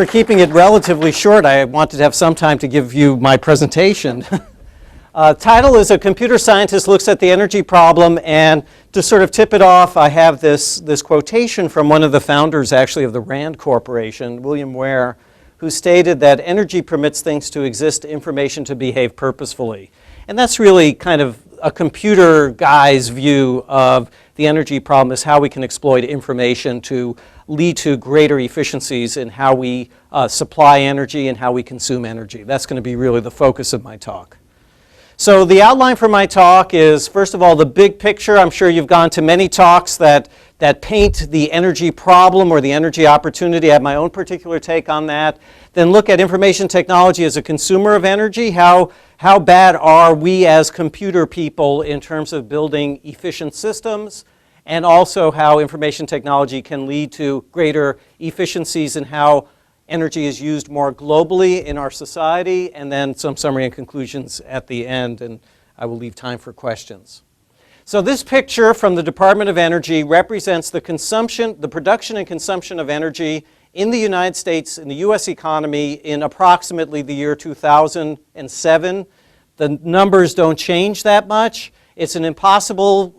For keeping it relatively short, I wanted to have some time to give you my presentation. Title is A Computer Scientist Looks at the Energy Problem, and to sort of tip it off, I have this quotation from one of the founders, actually, of the RAND Corporation, William Ware, who stated that energy permits things to exist, information to behave purposefully. And that's really kind of a computer guy's view of the energy problem, is how we can exploit information to lead to greater efficiencies in how we supply energy and how we consume energy. That's going to be really the focus of my talk. So the outline for my talk is, first of all, the big picture. I'm sure you've gone to many talks that paint the energy problem or the energy opportunity. I have my own particular take on that. Then look at information technology as a consumer of energy. How bad are we as computer people in terms of building efficient systems? And also how information technology can lead to greater efficiencies in how energy is used more globally in our society, and then some summary and conclusions at the end, and I will leave time for questions. So this picture from the Department of Energy represents the production and consumption of energy in the United States, in the US economy, in approximately the year 2007. The numbers don't change that much. It's an impossible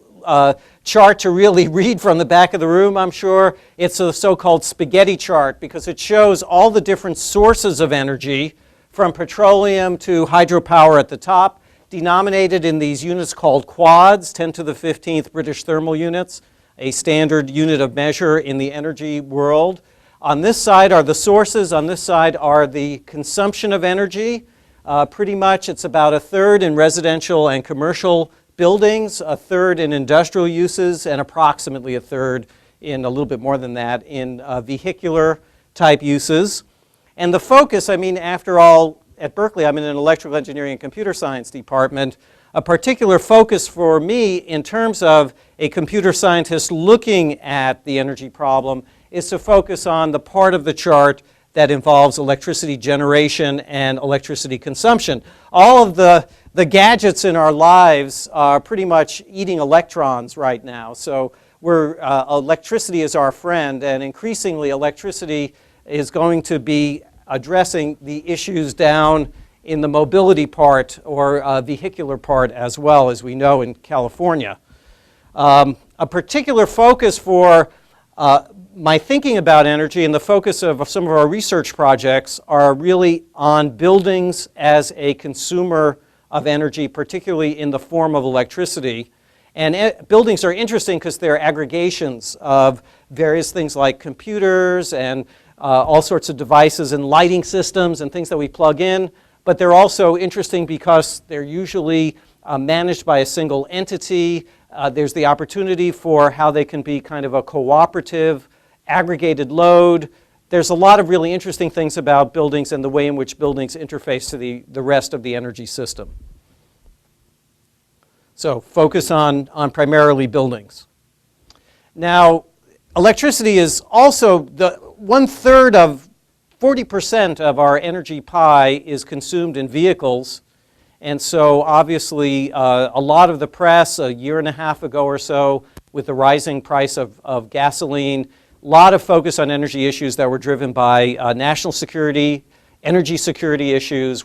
chart to really read from the back of the room, I'm sure. It's a so-called spaghetti chart because it shows all the different sources of energy, from petroleum to hydropower at the top, denominated in these units called quads, 10 to the 15th British thermal units, a standard unit of measure in the energy world. On this side are the sources, on this side are the consumption of energy. Pretty much it's about a third in residential and commercial buildings, a third in industrial uses, and approximately a third in, a little bit more than that, in vehicular type uses. And the focus, I mean, after all, at Berkeley, I'm in an electrical engineering and computer science department. A particular focus for me in terms of a computer scientist looking at the energy problem is to focus on the part of the chart that involves electricity generation and electricity consumption. All of the gadgets in our lives are pretty much eating electrons right now. So electricity is our friend, and increasingly electricity is going to be addressing the issues down in the mobility part or vehicular part as well, as we know in California. A particular focus for my thinking about energy and the focus of some of our research projects are really on buildings as a consumer of energy, particularly in the form of electricity. And buildings are interesting because they're aggregations of various things like computers and all sorts of devices and lighting systems and things that we plug in. But they're also interesting because they're usually managed by a single entity. There's the opportunity for how they can be kind of a cooperative, aggregated load. There's a lot of really interesting things about buildings and the way in which buildings interface to the rest of the energy system. So focus on primarily buildings. Now, electricity is also 1/3 of 40% of our energy pie is consumed in vehicles. And so obviously a lot of the press a year and a half ago or so with the rising price of gasoline, a lot of focus on energy issues that were driven by national security, energy security issues.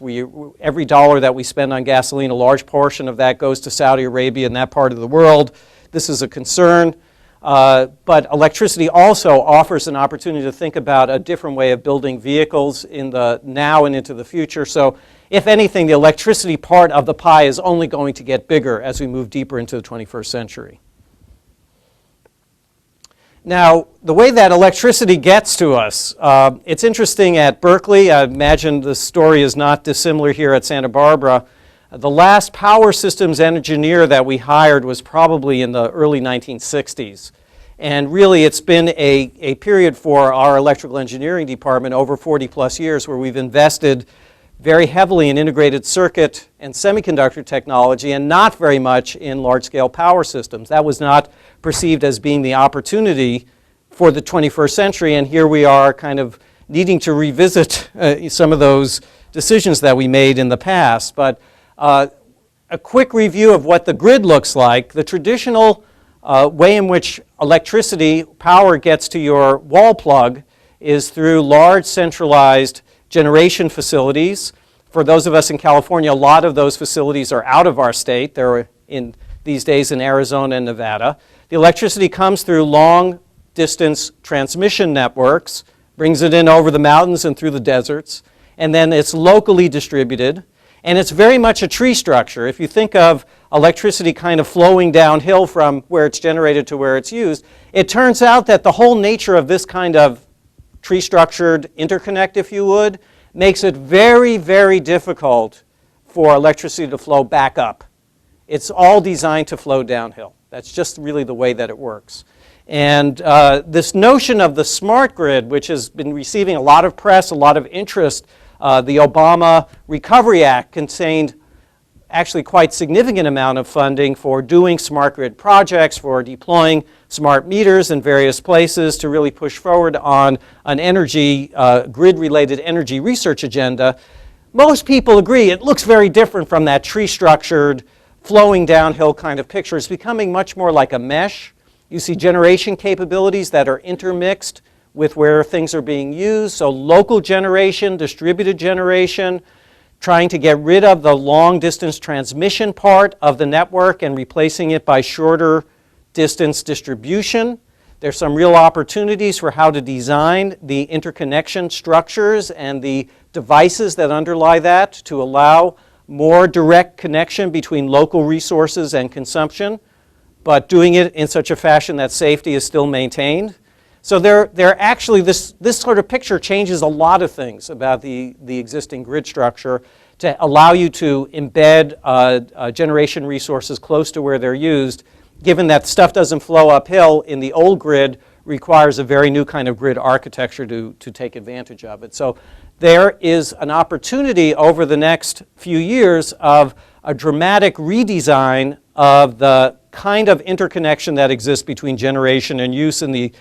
Every dollar that we spend on gasoline, a large portion of that goes to Saudi Arabia and that part of the world. This is a concern. But electricity also offers an opportunity to think about a different way of building vehicles in the now and into the future. So if anything, the electricity part of the pie is only going to get bigger as we move deeper into the 21st century. Now, the way that electricity gets to us, it's interesting at Berkeley. I imagine the story is not dissimilar here at Santa Barbara. The last power systems engineer that we hired was probably in the early 1960s. And really, it's been a period for our electrical engineering department over 40 plus years where we've invested very heavily in integrated circuit and semiconductor technology and not very much in large-scale power systems. That was not perceived as being the opportunity for the 21st century, and here we are kind of needing to revisit some of those decisions that we made in the past. But a quick review of what the grid looks like. The traditional way in which electricity power gets to your wall plug is through large centralized generation facilities. For those of us in California, a lot of those facilities are out of our state. They're these days in Arizona and Nevada. The electricity comes through long distance transmission networks, brings it in over the mountains and through the deserts, and then it's locally distributed. And it's very much a tree structure. If you think of electricity kind of flowing downhill from where it's generated to where it's used, it turns out that the whole nature of this kind of tree-structured interconnect, if you would, makes it very, very difficult for electricity to flow back up. It's all designed to flow downhill. That's just really the way that it works. And this notion of the smart grid, which has been receiving a lot of press, a lot of interest, the Obama Recovery Act contained actually quite significant amount of funding for doing smart grid projects, for deploying smart meters in various places to really push forward on an energy, grid-related energy research agenda. Most people agree it looks very different from that tree-structured, flowing downhill kind of picture. It's becoming much more like a mesh. You see generation capabilities that are intermixed with where things are being used, so local generation, distributed generation, trying to get rid of the long distance transmission part of the network and replacing it by shorter distance distribution. There's some real opportunities for how to design the interconnection structures and the devices that underlie that to allow more direct connection between local resources and consumption, but doing it in such a fashion that safety is still maintained. So they're actually, this sort of picture changes a lot of things about the existing grid structure to allow you to embed generation resources close to where they're used, given that stuff doesn't flow uphill in the old grid, requires a very new kind of grid architecture to take advantage of it. So there is an opportunity over the next few years of a dramatic redesign of the kind of interconnection that exists between generation and use in the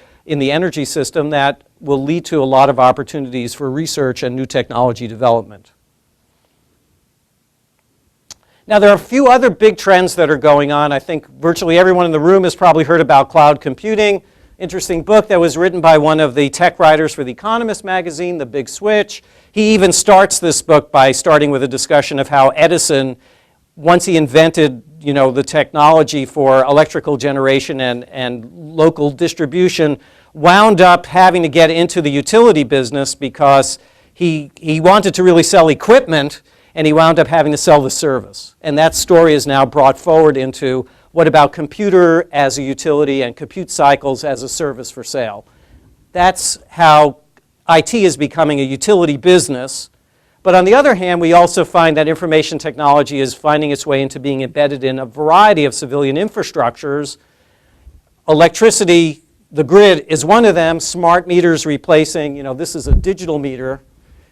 energy system that will lead to a lot of opportunities for research and new technology development. Now, there are a few other big trends that are going on. I think virtually everyone in the room has probably heard about cloud computing. Interesting book that was written by one of the tech writers for The Economist magazine, The Big Switch. He even starts this book by starting with a discussion of how Edison, once he invented the technology for electrical generation and local distribution, wound up having to get into the utility business because he wanted to really sell equipment, and he wound up having to sell the service. And that story is now brought forward into what about computer as a utility and compute cycles as a service for sale. That's how IT is becoming a utility business. But on the other hand, we also find that information technology is finding its way into being embedded in a variety of civilian infrastructures. Electricity, the grid is one of them. Smart meters replacing, this is a digital meter.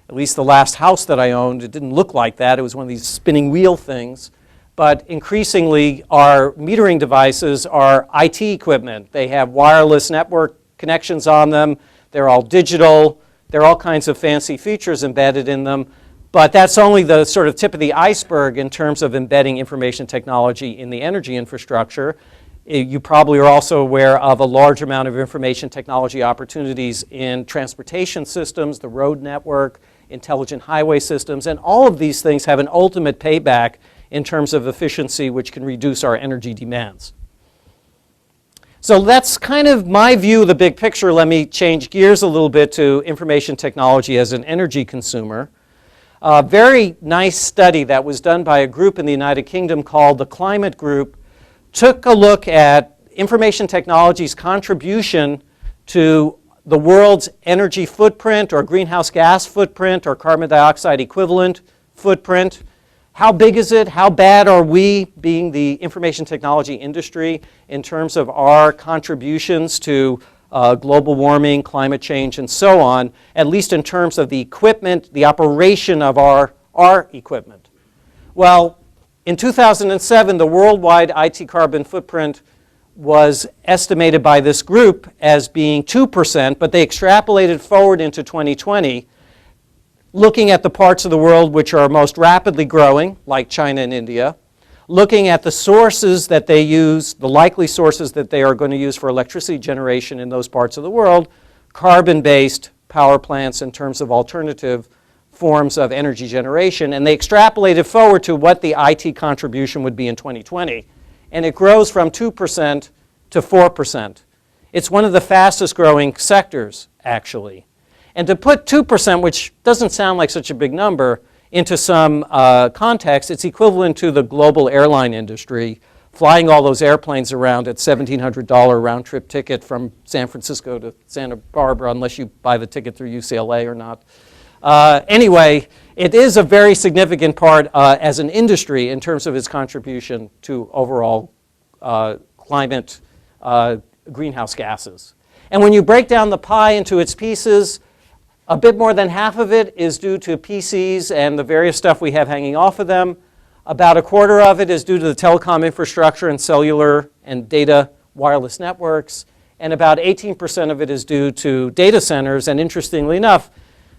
At least the last house that I owned, it didn't look like that. It was one of these spinning wheel things. But increasingly, our metering devices are IT equipment. They have wireless network connections on them. They're all digital. There are all kinds of fancy features embedded in them. But that's only the sort of tip of the iceberg in terms of embedding information technology in the energy infrastructure. You probably are also aware of a large amount of information technology opportunities in transportation systems, the road network, intelligent highway systems, and all of these things have an ultimate payback in terms of efficiency, which can reduce our energy demands. So that's kind of my view of the big picture. Let me change gears a little bit to information technology as an energy consumer. A very nice study that was done by a group in the United Kingdom called the Climate Group took a look at information technology's contribution to the world's energy footprint or greenhouse gas footprint or carbon dioxide equivalent footprint. How big is it? How bad are we, being the information technology industry, in terms of our contributions to global warming, climate change, and so on, at least in terms of the equipment, the operation of our equipment? Well, in 2007, the worldwide IT carbon footprint was estimated by this group as being 2%, but they extrapolated forward into 2020, looking at the parts of the world which are most rapidly growing, like China and India, looking at the sources that they use, the likely sources that they are going to use for electricity generation in those parts of the world, carbon-based power plants in terms of alternative forms of energy generation, and they extrapolated forward to what the IT contribution would be in 2020, and it grows from 2% to 4%. It's one of the fastest growing sectors, actually. And to put 2%, which doesn't sound like such a big number, into some context, it's equivalent to the global airline industry, flying all those airplanes around at $1,700 round-trip ticket from San Francisco to Santa Barbara, unless you buy the ticket through UCLA or not. Anyway, it is a very significant part as an industry in terms of its contribution to overall climate greenhouse gases. And when you break down the pie into its pieces, a bit more than half of it is due to PCs and the various stuff we have hanging off of them. About a quarter of it is due to the telecom infrastructure and cellular and data wireless networks. And about 18% of it is due to data centers. And interestingly enough,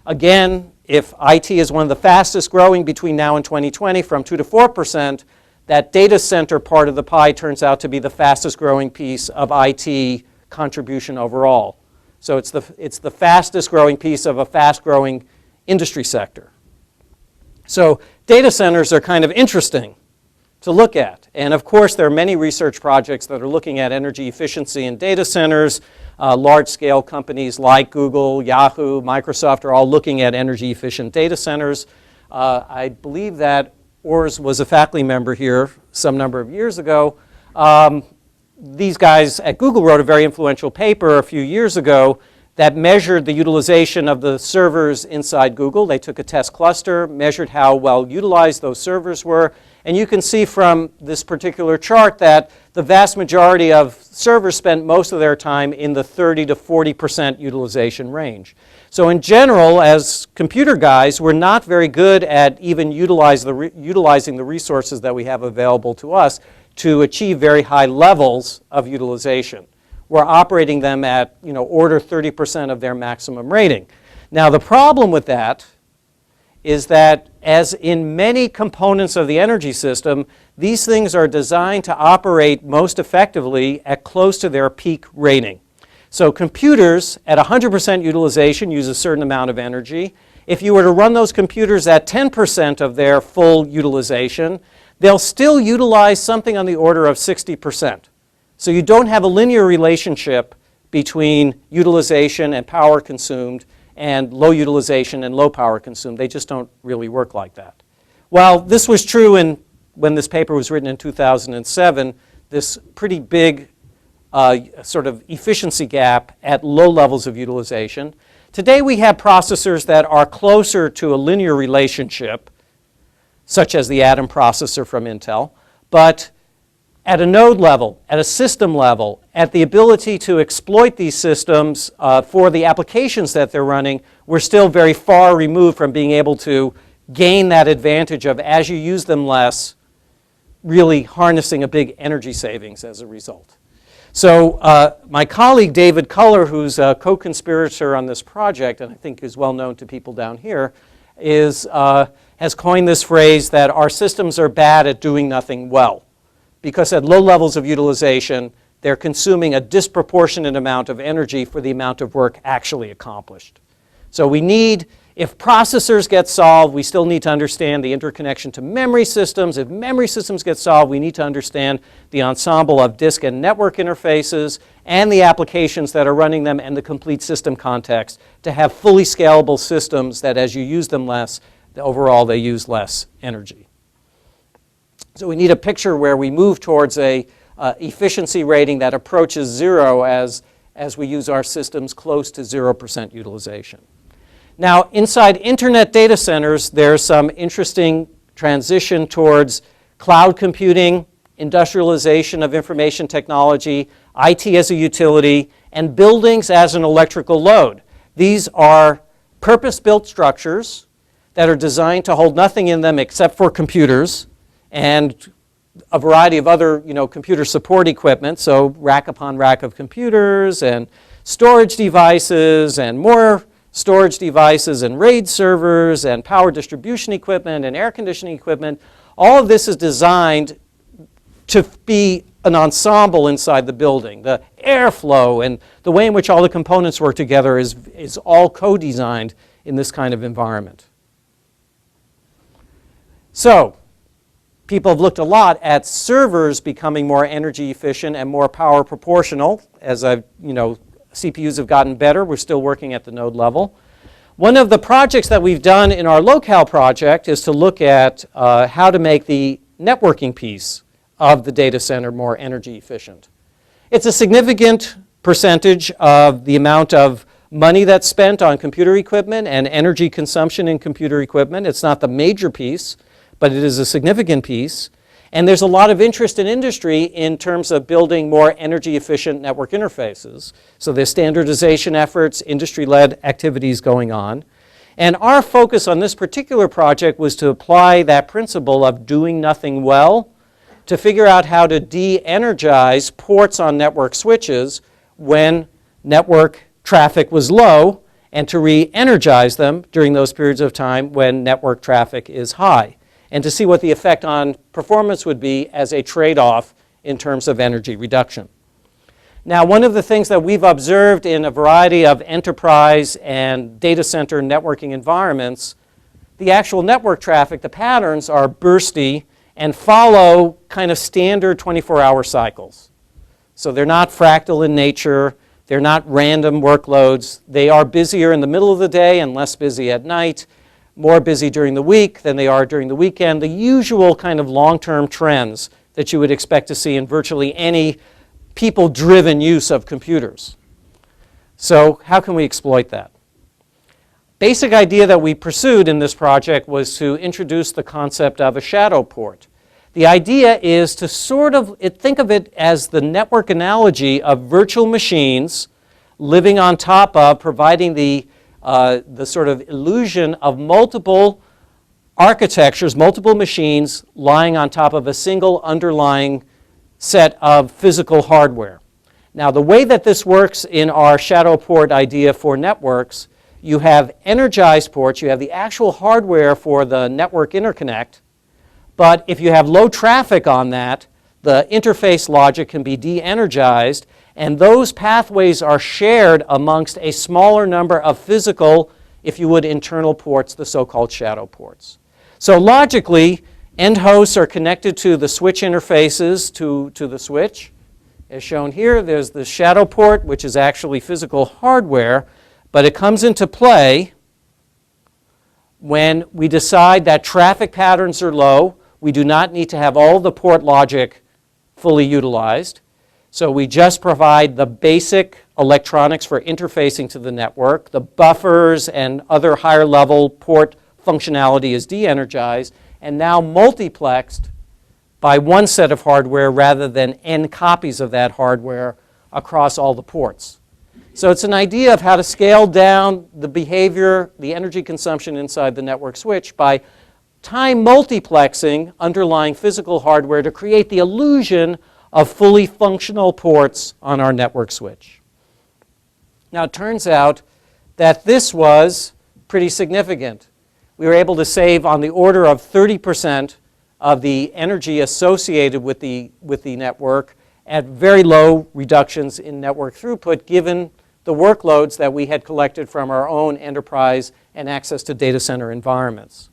again, if IT is one of the fastest growing between now and 2020 from 2 to 4%, that data center part of the pie turns out to be the fastest growing piece of IT contribution overall. So it's the fastest growing piece of a fast growing industry sector. So data centers are kind of interesting to look at. And of course, there are many research projects that are looking at energy efficiency in data centers. Large-scale companies like Google, Yahoo, Microsoft are all looking at energy-efficient data centers. I believe that Urs was a faculty member here some number of years ago. These guys at Google wrote a very influential paper a few years ago that measured the utilization of the servers inside Google. They took a test cluster, measured how well utilized those servers were, and you can see from this particular chart that the vast majority of servers spent most of their time in the 30 to 40% utilization range. So in general, as computer guys, we're not very good at even utilizing the resources that we have available to us to achieve very high levels of utilization. We're operating them at, order 30% of their maximum rating. Now, the problem with that is that, as in many components of the energy system, these things are designed to operate most effectively at close to their peak rating. So computers at 100% utilization use a certain amount of energy. If you were to run those computers at 10% of their full utilization, they'll still utilize something on the order of 60%. So you don't have a linear relationship between utilization and power consumed and low utilization and low power consumed. They just don't really work like that. Well, this was true when this paper was written in 2007, this pretty big sort of efficiency gap at low levels of utilization. Today we have processors that are closer to a linear relationship, such as the Atom processor from Intel, but at a node level, at a system level, at the ability to exploit these systems for the applications that they're running, we're still very far removed from being able to gain that advantage of, as you use them less, really harnessing a big energy savings as a result. So my colleague David Culler, who's a co-conspirator on this project, and I think is well known to people down here, has coined this phrase that our systems are bad at doing nothing well, because at low levels of utilization, they're consuming a disproportionate amount of energy for the amount of work actually accomplished. So we need, if processors get solved, we still need to understand the interconnection to memory systems. If memory systems get solved, we need to understand the ensemble of disk and network interfaces and the applications that are running them and the complete system context to have fully scalable systems that, as you use them less, overall they use less energy. So we need a picture where we move towards a efficiency rating that approaches zero as we use our systems close to 0% utilization. Now, inside internet data centers, there's some interesting transition towards cloud computing, industrialization of information technology, IT as a utility, and buildings as an electrical load. These are purpose-built structures that are designed to hold nothing in them except for computers and a variety of other, computer support equipment, so rack upon rack of computers and storage devices and more storage devices and RAID servers and power distribution equipment and air conditioning equipment. All of this is designed to be an ensemble inside the building. The airflow and the way in which all the components work together is all co-designed in this kind of environment. So, people have looked a lot at servers becoming more energy efficient and more power proportional. As CPUs have gotten better, we're still working at the node level. One of the projects that we've done in our locale project is to look at how to make the networking piece of the data center more energy efficient. It's a significant percentage of the amount of money that's spent on computer equipment and energy consumption in computer equipment. It's not the major piece, but it is a significant piece. And there's a lot of interest in industry in terms of building more energy efficient network interfaces. So there's standardization efforts, industry-led activities going on. And our focus on this particular project was to apply that principle of doing nothing well to figure out how to de-energize ports on network switches when network traffic was low, and to re-energize them during those periods of time when network traffic is high, and to see what the effect on performance would be as a trade-off in terms of energy reduction. Now, one of the things that we've observed in a variety of enterprise and data center networking environments, the actual network traffic, the patterns are bursty and follow kind of standard 24-hour cycles. So they're not fractal in nature, they're not random workloads, they are busier in the middle of the day and less busy at night, more busy during the week than they are during the weekend, the usual kind of long-term trends that you would expect to see in virtually any people-driven use of computers. So how can we exploit that? Basic idea that we pursued in this project was to introduce the concept of a shadow port. The idea is to think of it as the network analogy of virtual machines living on top of, providing the sort of illusion of multiple architectures, multiple machines lying on top of a single underlying set of physical hardware. Now, the way that this works in our shadow port idea for networks, you have energized ports, you have the actual hardware for the network interconnect, but if you have low traffic on that, the interface logic can be de-energized, and those pathways are shared amongst a smaller number of physical, if you would, internal ports, the so-called shadow ports. So logically, end hosts are connected to the switch interfaces to the switch. As shown here, there's the shadow port, which is actually physical hardware, but it comes into play when we decide that traffic patterns are low. We do not need to have all the port logic fully utilized. So we just provide the basic electronics for interfacing to the network. The buffers and other higher level port functionality is de-energized and now multiplexed by one set of hardware rather than n copies of that hardware across all the ports. So it's an idea of how to scale down the behavior, the energy consumption inside the network switch by time multiplexing underlying physical hardware to create the illusion of fully functional ports on our network switch. Now, it turns out that this was pretty significant. We were able to save on the order of 30% of the energy associated with the network at very low reductions in network throughput, given the workloads that we had collected from our own enterprise and access to data center environments.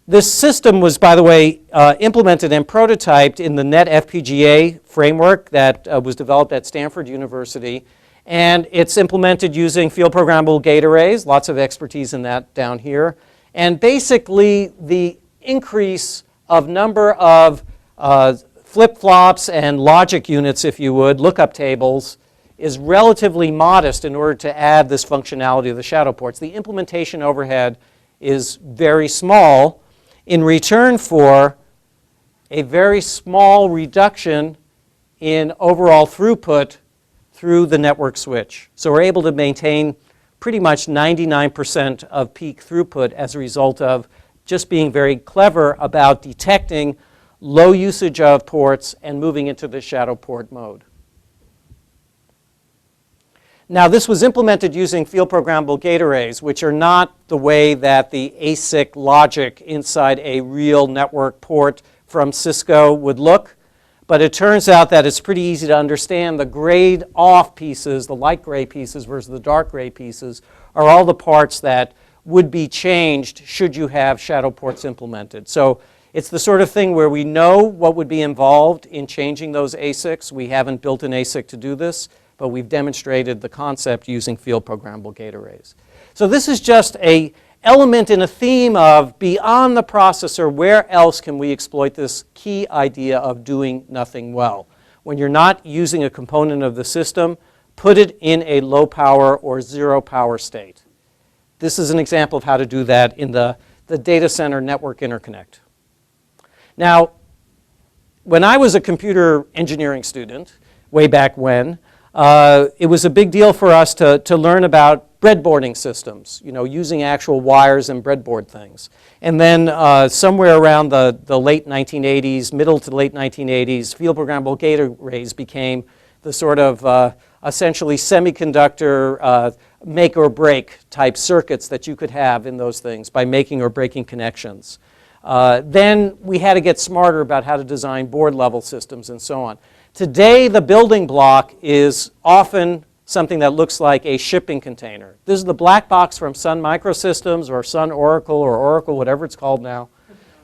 This system was, by the way, implemented and prototyped in the NET FPGA framework that was developed at Stanford University. And it's implemented using field programmable gate arrays, lots of expertise in that down here. And basically, the increase of number of flip-flops and logic units, if you would, lookup tables, is relatively modest in order to add this functionality of the shadow ports. The implementation overhead is very small in return for a very small reduction in overall throughput through the network switch. So we're able to maintain pretty much 99% of peak throughput as a result of just being very clever about detecting low usage of ports and moving into the shadow port mode. Now, this was implemented using field programmable gate arrays, which are not the way that the ASIC logic inside a real network port from Cisco would look. but it turns out that it's pretty easy to understand the grayed off pieces, the light gray pieces versus the dark gray pieces, are all the parts that would be changed should you have shadow ports implemented. So it's the sort of thing where we know what would be involved in changing those ASICs. We haven't built an ASIC to do this, but we've demonstrated the concept using field programmable gate arrays. So this is just an element in a theme of beyond the processor, where else can we exploit this key idea of doing nothing well? When you're not using a component of the system, put it in a low power or zero power state. This is an example of how to do that in the data center network interconnect. Now, when I was a computer engineering student, way back when, it was a big deal for us to learn about breadboarding systems, using actual wires and breadboard things. And then somewhere around the late 1980s, middle to late 1980s, field programmable gate arrays became the sort of essentially semiconductor make or break type circuits that you could have in those things by making or breaking connections. Then we had to get smarter about how to design board level systems and so on. Today, the building block is often something that looks like a shipping container. This is the black box from Sun Microsystems or Sun Oracle or Oracle, whatever it's called now.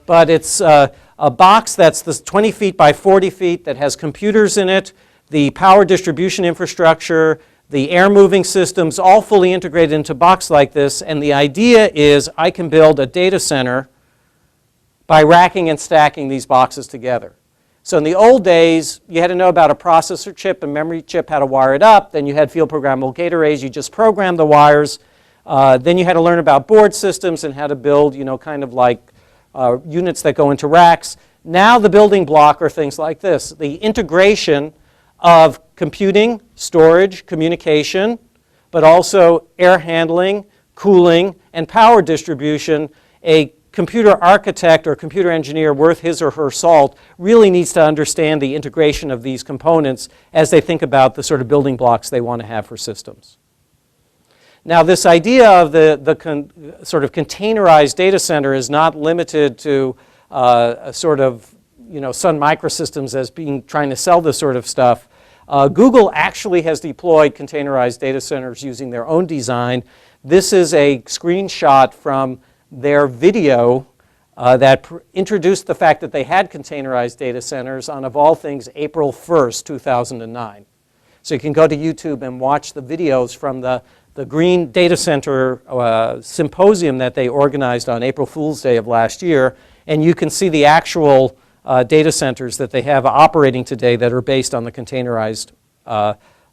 But it's a box that's 20 feet by 40 feet that has computers in it, the power distribution infrastructure, the air moving systems, all fully integrated into a box like this. And the idea is I can build a data center by racking and stacking these boxes together. So in the old days, you had to know about a processor chip and memory chip, how to wire it up. Then you had field programmable gate arrays. You just programmed the wires. Then you had to learn about board systems and how to build, kind of like units that go into racks. Now the building block are things like this. The integration of computing, storage, communication, but also air handling, cooling, and power distribution. A computer architect or computer engineer worth his or her salt really needs to understand the integration of these components as they think about the sort of building blocks they want to have for systems. Now, this idea of the sort of containerized data center is not limited to a sort of Sun Microsystems as trying to sell this sort of stuff. Google actually has deployed containerized data centers using their own design. This is a screenshot from their video that introduced the fact that they had containerized data centers on, of all things, April 1st, 2009. So you can go to YouTube and watch the videos from the Green Data Center symposium that they organized on April Fool's Day of last year, and you can see the actual data centers that they have operating today that are based on the containerized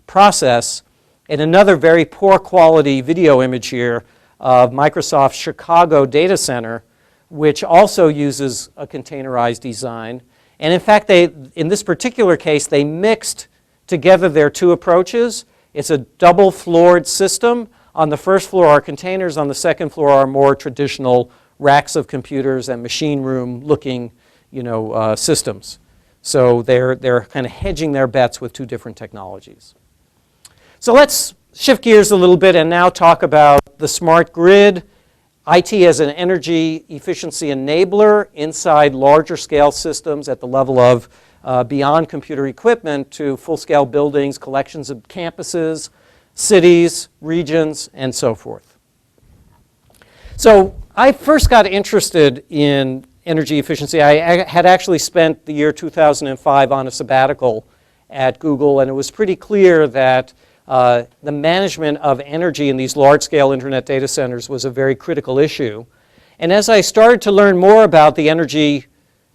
process. And another very poor quality video image here of Microsoft's Chicago data center, which also uses a containerized design. And in fact, in this particular case, they mixed together their two approaches. It's a double floored system. On the first floor are containers. On the second floor are more traditional racks of computers and machine room looking systems. So they're kind of hedging their bets with two different technologies. So let's shift gears a little bit and now talk about the smart grid, IT as an energy efficiency enabler inside larger scale systems at the level of beyond computer equipment to full-scale buildings, collections of campuses, cities, regions, and so forth. So I first got interested in energy efficiency. I had actually spent the year 2005 on a sabbatical at Google, and it was pretty clear that the management of energy in these large-scale internet data centers was a very critical issue. And as I started to learn more about the energy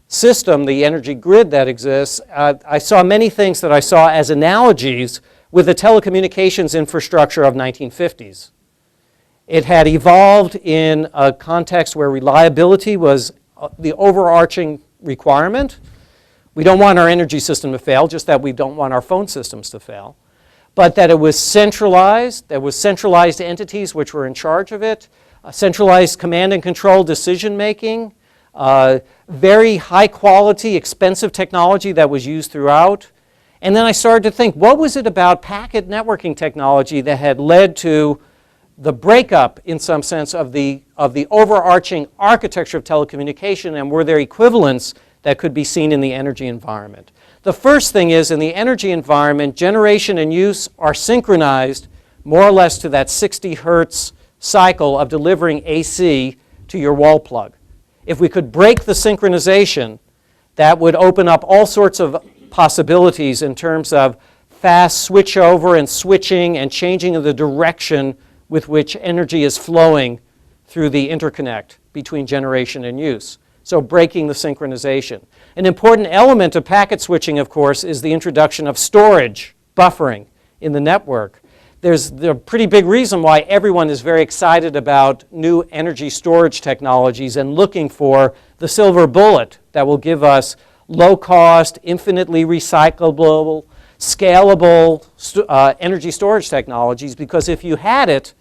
system, the energy grid that exists, I saw many things that I saw as analogies with the telecommunications infrastructure of 1950s. It had evolved in a context where reliability was the overarching requirement. We don't want our energy system to fail, just that we don't want our phone systems to fail. But that it was centralized, there was centralized entities which were in charge of it, centralized command and control decision making, very high quality, expensive technology that was used throughout. And then I started to think, what was it about packet networking technology that had led to the breakup, in some sense, of the overarching architecture of telecommunication, and were there equivalents that could be seen in the energy environment. The first thing is, in the energy environment, generation and use are synchronized more or less to that 60 hertz cycle of delivering AC to your wall plug. If we could break the synchronization, that would open up all sorts of possibilities in terms of fast switchover and switching and changing of the direction with which energy is flowing through the interconnect between generation and use. So breaking the synchronization. An important element of packet switching, of course, is the introduction of storage, buffering in the network. There's a pretty big reason why everyone is very excited about new energy storage technologies and looking for the silver bullet that will give us low-cost, infinitely recyclable, scalable energy storage technologies, because if you had it,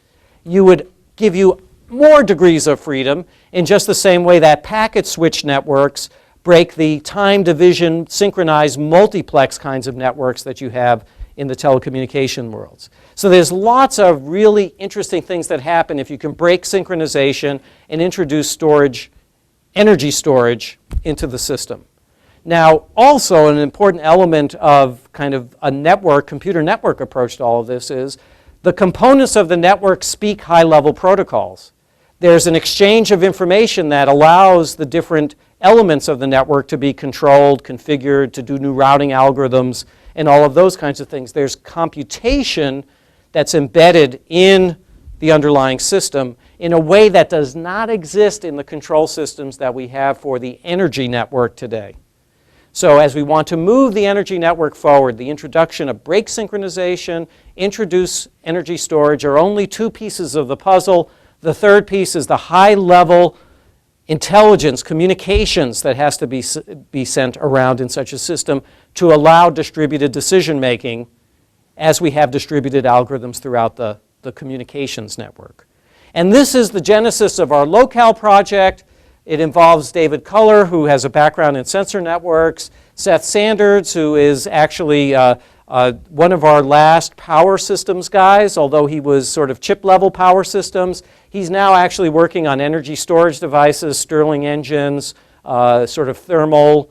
you would give you more degrees of freedom in just the same way that packet switch networks break the time division, synchronized multiplex kinds of networks that you have in the telecommunication worlds. So there's lots of really interesting things that happen if you can break synchronization and introduce storage, energy storage, into the system. Now, also an important element of kind of a network, computer network approach to all of this is the components of the network speak high-level protocols. There's an exchange of information that allows the different elements of the network to be controlled, configured, to do new routing algorithms, and all of those kinds of things. There's computation that's embedded in the underlying system in a way that does not exist in the control systems that we have for the energy network today. So as we want to move the energy network forward, the introduction of break synchronization, introduce energy storage are only two pieces of the puzzle. The third piece is the high-level intelligence, communications that has to be sent around in such a system to allow distributed decision-making as we have distributed algorithms throughout the communications network. And this is the genesis of our locale project. It involves David Culler, who has a background in sensor networks, Seth Sanders, who is actually one of our last power systems guys, although he was sort of chip-level power systems. He's now actually working on energy storage devices, Stirling engines, sort of thermal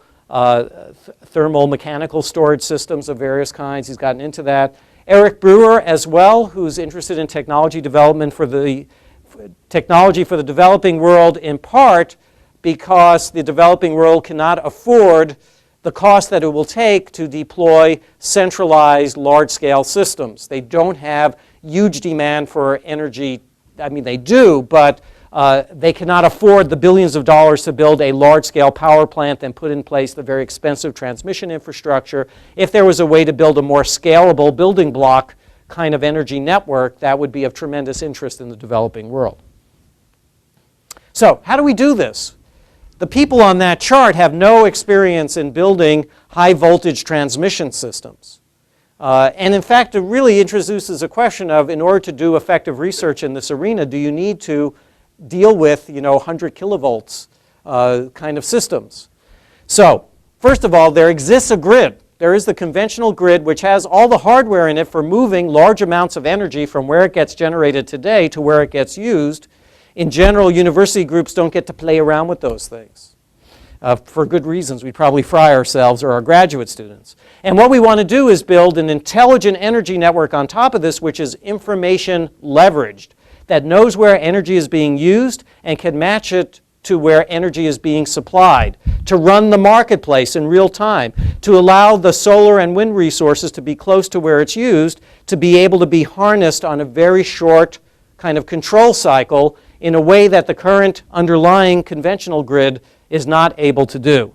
mechanical storage systems of various kinds. He's gotten into that. Eric Brewer as well, who's interested in technology development for the developing world, in part because the developing world cannot afford the cost that it will take to deploy centralized large-scale systems. They don't have huge demand for energy. I mean, they do, but they cannot afford the billions of dollars to build a large-scale power plant and put in place the very expensive transmission infrastructure. If there was a way to build a more scalable building block kind of energy network, that would be of tremendous interest in the developing world. So how do we do this? The people on that chart have no experience in building high-voltage transmission systems. And in fact, it really introduces a question of, in order to do effective research in this arena, do you need to deal with, 100 kilovolts kind of systems? So, first of all, there exists a grid. There is the conventional grid, which has all the hardware in it for moving large amounts of energy from where it gets generated today to where it gets used. In general, university groups don't get to play around with those things. For good reasons. We'd probably fry ourselves or our graduate students. And what we want to do is build an intelligent energy network on top of this, which is information leveraged, that knows where energy is being used and can match it to where energy is being supplied, to run the marketplace in real time, to allow the solar and wind resources to be close to where it's used, to be able to be harnessed on a very short kind of control cycle in a way that the current underlying conventional grid is not able to do.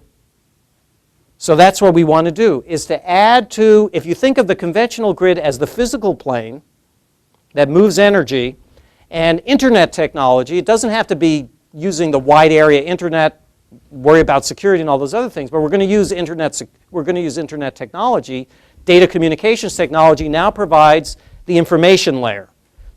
So that's what we want to do, is to add to, if you think of the conventional grid as the physical plane that moves energy, and internet technology, it doesn't have to be using the wide area internet, worry about security and all those other things, but we're going to use internet technology. Data communications technology now provides the information layer.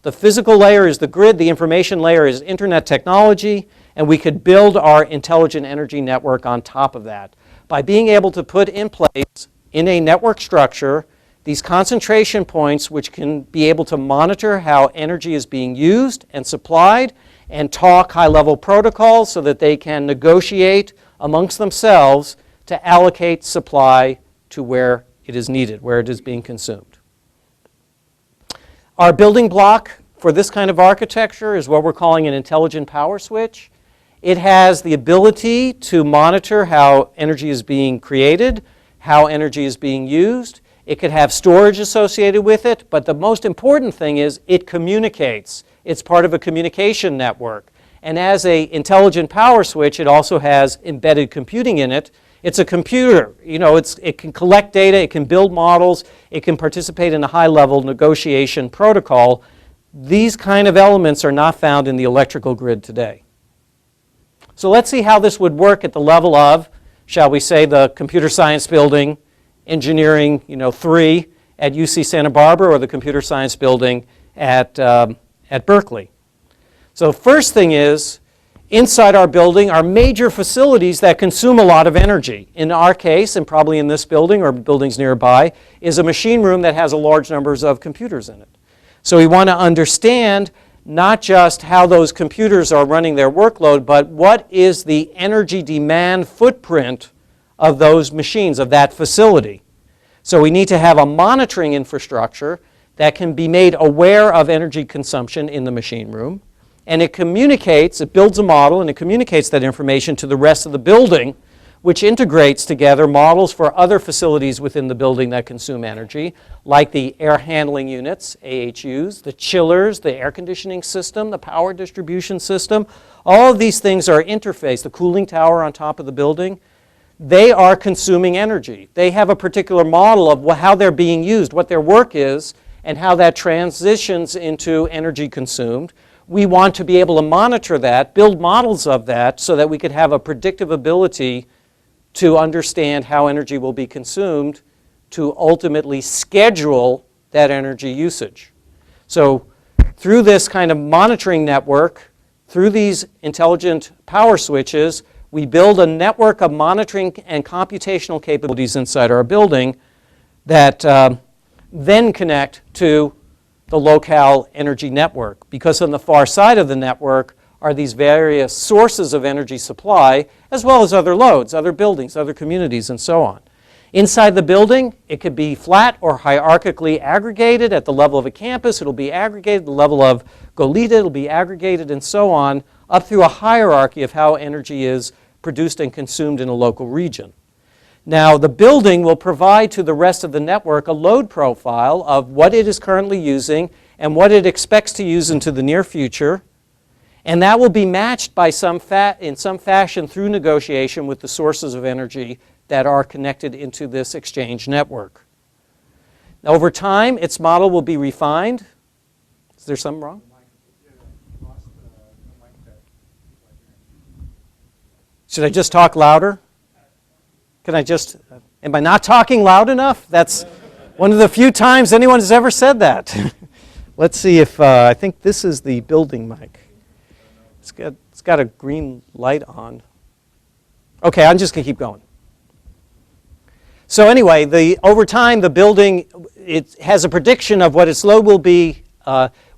The physical layer is the grid, the information layer is internet technology, and we could build our intelligent energy network on top of that by being able to put in place in a network structure these concentration points which can be able to monitor how energy is being used and supplied and talk high-level protocols so that they can negotiate amongst themselves to allocate supply to where it is needed, where it is being consumed. Our building block for this kind of architecture is what we're calling an intelligent power switch. It has the ability to monitor how energy is being created, how energy is being used. It could have storage associated with it, but the most important thing is it communicates. It's part of a communication network. And as an intelligent power switch, it also has embedded computing in it. It's a computer. You know, it can collect data, it can build models, it can participate in a high-level negotiation protocol. These kind of elements are not found in the electrical grid today. So let's see how this would work at the level of, shall we say, the computer science building, engineering, 3 at UC Santa Barbara, or the computer science building at Berkeley. So first thing is, inside our building are major facilities that consume a lot of energy. In our case, and probably in this building or buildings nearby, is a machine room that has a large numbers of computers in it. So we want to understand not just how those computers are running their workload, but what is the energy demand footprint of those machines, of that facility. So we need to have a monitoring infrastructure that can be made aware of energy consumption in the machine room. And it communicates, it builds a model, and it communicates that information to the rest of the building, which integrates together models for other facilities within the building that consume energy, like the air handling units, AHUs, the chillers, the air conditioning system, the power distribution system. All of these things are interfaced, the cooling tower on top of the building. They are consuming energy. They have a particular model of how they're being used, what their work is, and how that transitions into energy consumed. We want to be able to monitor that, build models of that, so that we could have a predictive ability to understand how energy will be consumed to ultimately schedule that energy usage. So through this kind of monitoring network, through these intelligent power switches, we build a network of monitoring and computational capabilities inside our building that then connect to the locale energy network, because on the far side of the network are these various sources of energy supply, as well as other loads, other buildings, other communities, and so on. Inside the building, it could be flat or hierarchically aggregated. At the level of a campus, it'll be aggregated. At the level of Goleta, it'll be aggregated, and so on, up through a hierarchy of how energy is produced and consumed in a local region. Now, the building will provide to the rest of the network a load profile of what it is currently using and what it expects to use into the near future. And that will be matched by in some fashion through negotiation with the sources of energy that are connected into this exchange network. Now, over time, its model will be refined. Is there something wrong? Should I just talk louder? Can I just, am I not talking loud enough? That's one of the few times anyone has ever said that. Let's see if, I think this is the building mic. It's got a green light on. Okay, I'm just going to keep going. So anyway, over time, the building, it has a prediction of what its load will be,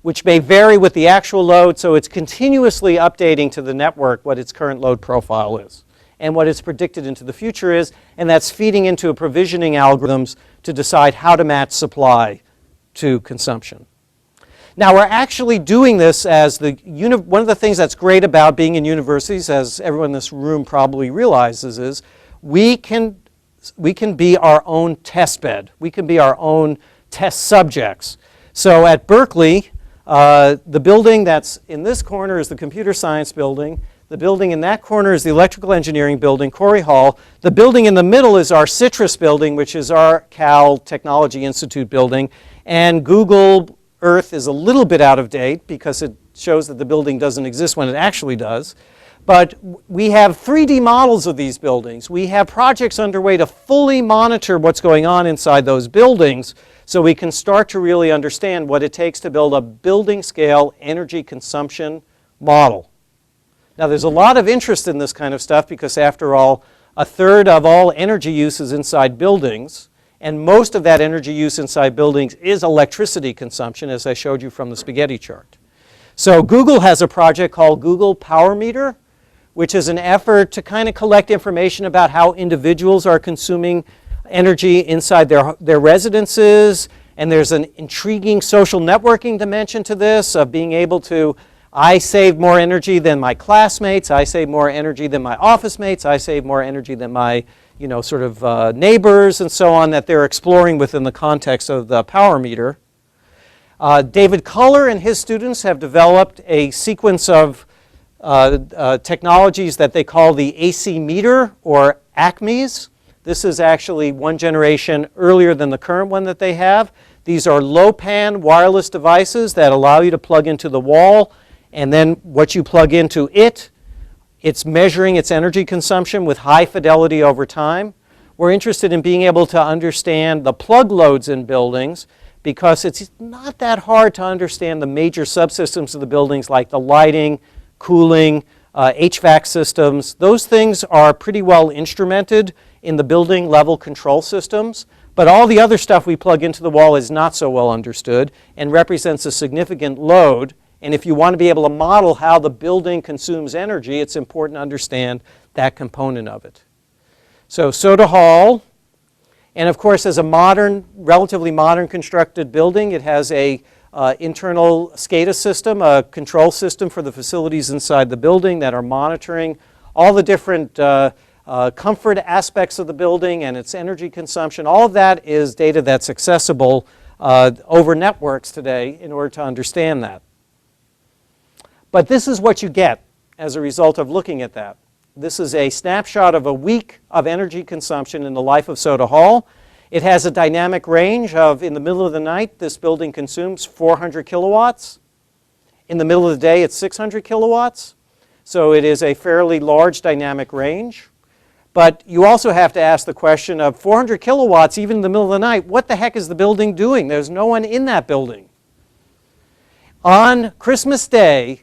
which may vary with the actual load, so it's continuously updating to the network what its current load profile is and what it's predicted into the future is, and that's feeding into provisioning algorithms to decide how to match supply to consumption. Now, we're actually doing this as one of the things that's great about being in universities, as everyone in this room probably realizes, is we can be our own test bed. We can be our own test subjects. So at Berkeley, the building that's in this corner is the computer science building. The building in that corner is the electrical engineering building, Corey Hall. The building in the middle is our Citrus building, which is our Cal Technology Institute building. And Google Earth is a little bit out of date because it shows that the building doesn't exist when it actually does. But we have 3D models of these buildings. We have projects underway to fully monitor what's going on inside those buildings so we can start to really understand what it takes to build a building scale energy consumption model. Now, there's a lot of interest in this kind of stuff because, after all, a third of all energy use is inside buildings, and most of that energy use inside buildings is electricity consumption, as I showed you from the spaghetti chart. So Google has a project called Google Power Meter, which is an effort to kind of collect information about how individuals are consuming energy inside their residences. And there's an intriguing social networking dimension to this, of being able to, I save more energy than my classmates, I save more energy than my office mates, I save more energy than my neighbors and so on, that they're exploring within the context of the power meter. David Culler and his students have developed a sequence of technologies that they call the AC meter, or ACMEs. This is actually one generation earlier than the current one that they have. These are low-pan wireless devices that allow you to plug into the wall, and then what you plug into it's measuring its energy consumption with high fidelity over time. We're interested in being able to understand the plug loads in buildings, because it's not that hard to understand the major subsystems of the buildings, like the lighting, cooling, HVAC systems. Those things are pretty well instrumented in the building level control systems, but all the other stuff we plug into the wall is not so well understood and represents a significant load. And if you want to be able to model how the building consumes energy, it's important to understand that component of it. So Soda Hall, and of course, as a modern, relatively modern constructed building, it has a internal SCADA system, a control system for the facilities inside the building that are monitoring all the different comfort aspects of the building and its energy consumption. All of that is data that's accessible over networks today in order to understand that. But this is what you get as a result of looking at that. This is a snapshot of a week of energy consumption in the life of Soda Hall. It has a dynamic range of, in the middle of the night, this building consumes 400 kilowatts. In the middle of the day, it's 600 kilowatts. So it is a fairly large dynamic range. But you also have to ask the question of 400 kilowatts, even in the middle of the night, what the heck is the building doing? There's no one in that building. On Christmas Day,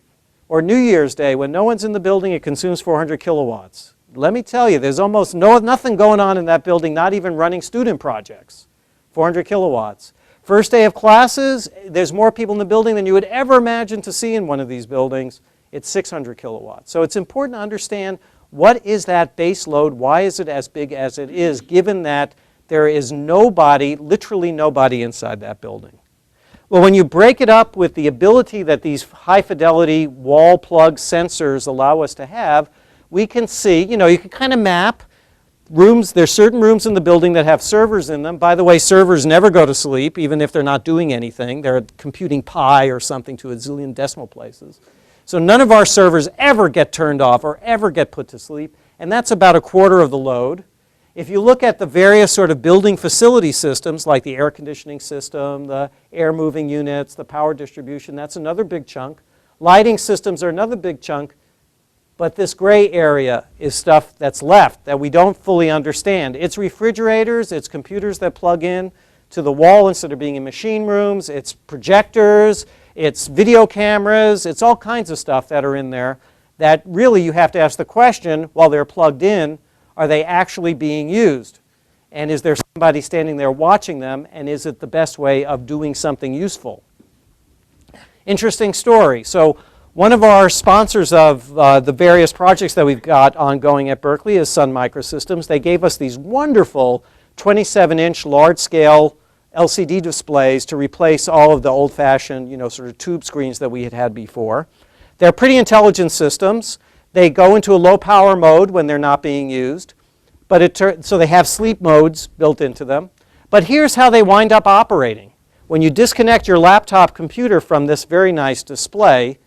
or New Year's Day, when no one's in the building, it consumes 400 kilowatts. Let me tell you, there's almost nothing going on in that building, not even running student projects. 400 kilowatts. First day of classes, there's more people in the building than you would ever imagine to see in one of these buildings. It's 600 kilowatts. So it's important to understand, what is that base load? Why is it as big as it is, given that there is nobody, literally nobody inside that building? Well, when you break it up with the ability that these high-fidelity wall plug sensors allow us to have, we can see, you can kind of map rooms. There's certain rooms in the building that have servers in them. By the way, servers never go to sleep, even if they're not doing anything. They're computing pi or something to a zillion decimal places. So none of our servers ever get turned off or ever get put to sleep, and that's about a quarter of the load. If you look at the various sort of building facility systems, like the air conditioning system, the air moving units, the power distribution, that's another big chunk. Lighting systems are another big chunk. But this gray area is stuff that's left that we don't fully understand. It's refrigerators, it's computers that plug in to the wall instead of being in machine rooms, it's projectors, it's video cameras, it's all kinds of stuff that are in there that really you have to ask the question, while they're plugged in, are they actually being used? And is there somebody standing there watching them, and is it the best way of doing something useful? Interesting story. So one of our sponsors of the various projects that we've got ongoing at Berkeley is Sun Microsystems. They gave us these wonderful 27-inch large-scale LCD displays to replace all of the old-fashioned, sort of tube screens that we had had before. They're pretty intelligent systems. They go into a low-power mode when they're not being used, so they have sleep modes built into them. But here's how they wind up operating. When you disconnect your laptop computer from this very nice display,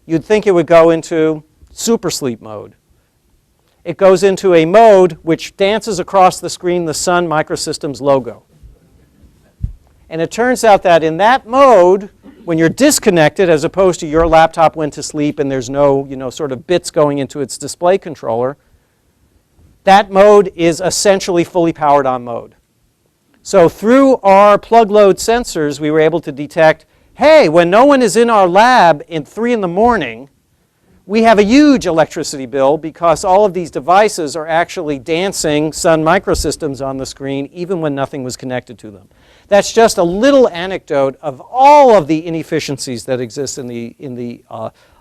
you'd think it would go into super sleep mode. It goes into a mode which dances across the screen the Sun Microsystems logo. And it turns out that in that mode, when you're disconnected, as opposed to your laptop went to sleep and there's no, sort of bits going into its display controller, that mode is essentially fully powered on mode. So through our plug load sensors, we were able to detect, hey, when no one is in our lab at 3 in the morning, we have a huge electricity bill because all of these devices are actually dancing Sun Microsystems on the screen even when nothing was connected to them. That's just a little anecdote of all of the inefficiencies that exist in the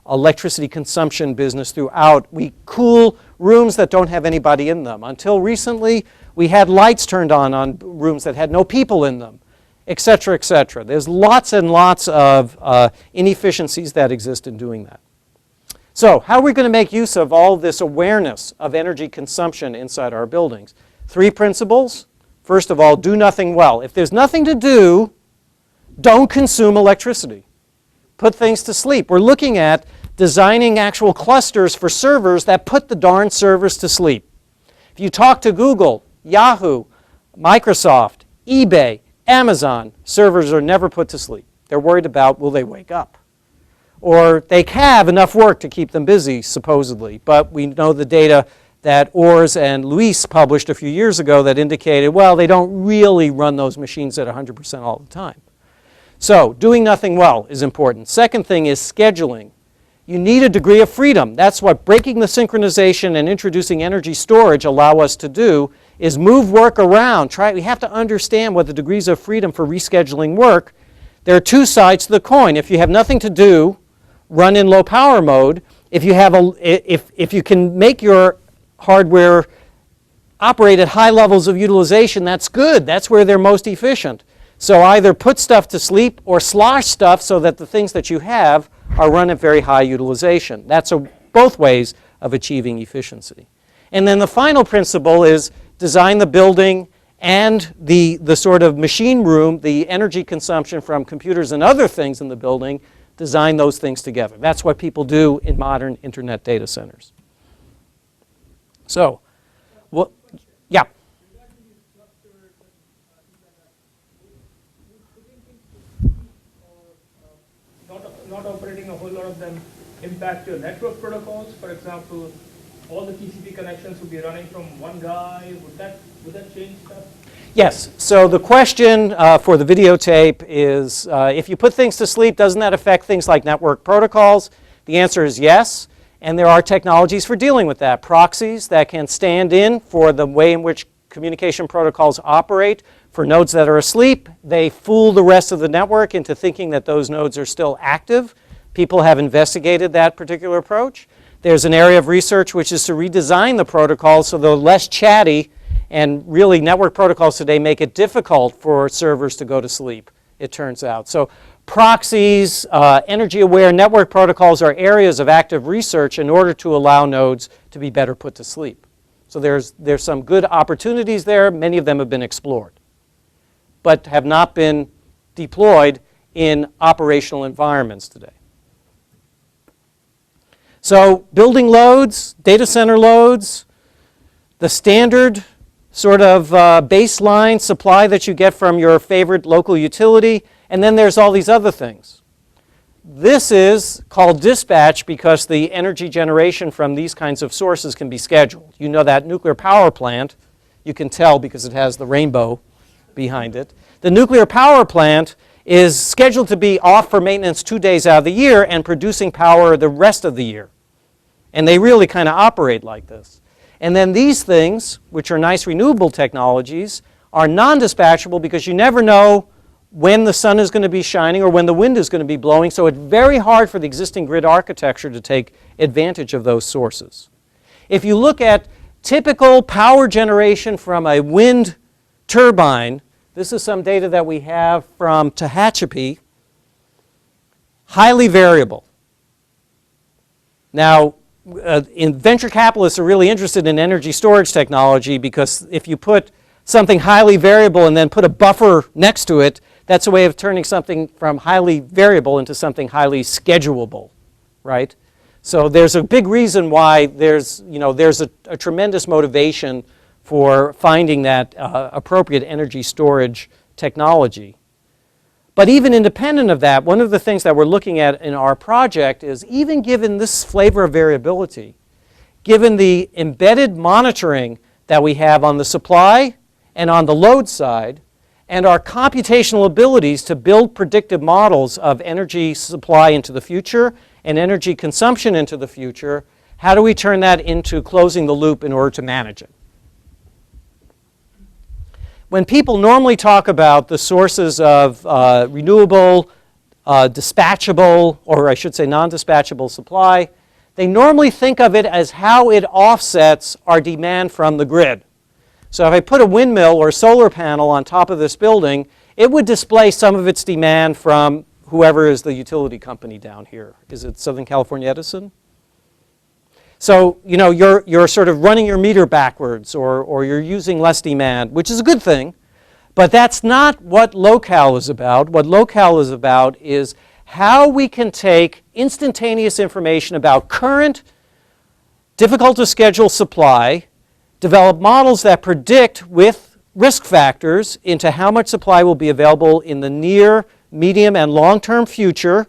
electricity consumption business throughout. We cool rooms that don't have anybody in them. Until recently, we had lights turned on rooms that had no people in them, et cetera, et cetera. There's lots and lots of inefficiencies that exist in doing that. So how are we going to make use of all this awareness of energy consumption inside our buildings? 3 principles. First of all, do nothing well. If there's nothing to do, don't consume electricity. Put things to sleep. We're looking at designing actual clusters for servers that put the darn servers to sleep. If you talk to Google, Yahoo, Microsoft, eBay, Amazon, servers are never put to sleep. They're worried about, will they wake up? Or they have enough work to keep them busy, supposedly. But we know the data that Ors and Luis published a few years ago that indicated, well, they don't really run those machines at 100% all the time. So doing nothing well is important. Second thing is scheduling. You need a degree of freedom. That's what breaking the synchronization and introducing energy storage allow us to do, is move work around. We have to understand what the degrees of freedom for rescheduling work. There are 2 sides to the coin. If you have nothing to do, run in low power mode. If you can make your hardware operate at high levels of utilization, that's good. That's where they're most efficient. So either put stuff to sleep or slosh stuff so that the things that you have are run at very high utilization. That's both ways of achieving efficiency. And then the final principle is design the building and the sort of machine room, the energy consumption from computers and other things in the building, design those things together. That's what people do in modern internet data centers. So, well, yeah. Not operating a whole lot of them impact your network protocols. For example, all the TCP connections would be running from one guy. Would that change stuff? Yes. So the question for the videotape is, if you put things to sleep, doesn't that affect things like network protocols? The answer is yes. And there are technologies for dealing with that. Proxies that can stand in for the way in which communication protocols operate. For nodes that are asleep, they fool the rest of the network into thinking that those nodes are still active. People have investigated that particular approach. There's an area of research which is to redesign the protocols so they're less chatty, and really network protocols today make it difficult for servers to go to sleep, it turns out. So proxies, energy-aware network protocols are areas of active research in order to allow nodes to be better put to sleep. So there's some good opportunities there. Many of them have been explored, but have not been deployed in operational environments today. So building loads, data center loads, the standard sort of baseline supply that you get from your favorite local utility, and then there's all these other things. This is called dispatch because the energy generation from these kinds of sources can be scheduled. You know that nuclear power plant, you can tell because it has the rainbow behind it. The nuclear power plant is scheduled to be off for maintenance 2 days out of the year and producing power the rest of the year. And they really kind of operate like this. And then these things, which are nice renewable technologies, are non-dispatchable because you never know when the sun is going to be shining or when the wind is going to be blowing, so it's very hard for the existing grid architecture to take advantage of those sources. If you look at typical power generation from a wind turbine, this is some data that we have from Tehachapi, highly variable. Now, venture capitalists are really interested in energy storage technology because if you put something highly variable and then put a buffer next to it, that's a way of turning something from highly variable into something highly schedulable, right? So there's a big reason why there's a tremendous motivation for finding that appropriate energy storage technology. But even independent of that, one of the things that we're looking at in our project is, even given this flavor of variability, given the embedded monitoring that we have on the supply and on the load side, and our computational abilities to build predictive models of energy supply into the future and energy consumption into the future, how do we turn that into closing the loop in order to manage it? When people normally talk about the sources of renewable dispatchable, or I should say non-dispatchable supply, they normally think of it as how it offsets our demand from the grid. So if I put a windmill or solar panel on top of this building, it would displace some of its demand from whoever is the utility company down here. Is it Southern California Edison? So, you know, you're sort of running your meter backwards, or you're using less demand, which is a good thing. But that's not what locale is about. What locale is about is how we can take instantaneous information about current, difficult to schedule supply, develop models that predict with risk factors into how much supply will be available in the near, medium, and long-term future.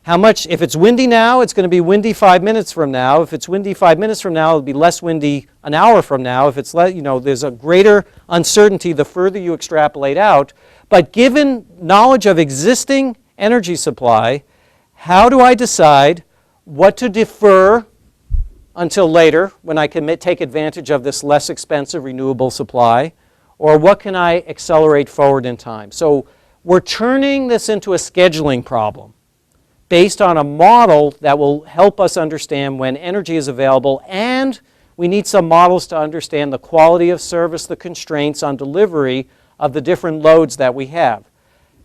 How much, if it's windy now, it's going to be windy 5 minutes from now. If it's windy 5 minutes from now, it'll be less windy an hour from now. If it's you know, there's a greater uncertainty the further you extrapolate out. But given knowledge of existing energy supply, how do I decide what to defer until later when I can take advantage of this less expensive renewable supply, or what can I accelerate forward in time? So we're turning this into a scheduling problem based on a model that will help us understand when energy is available, and we need some models to understand the quality of service, the constraints on delivery of the different loads that we have.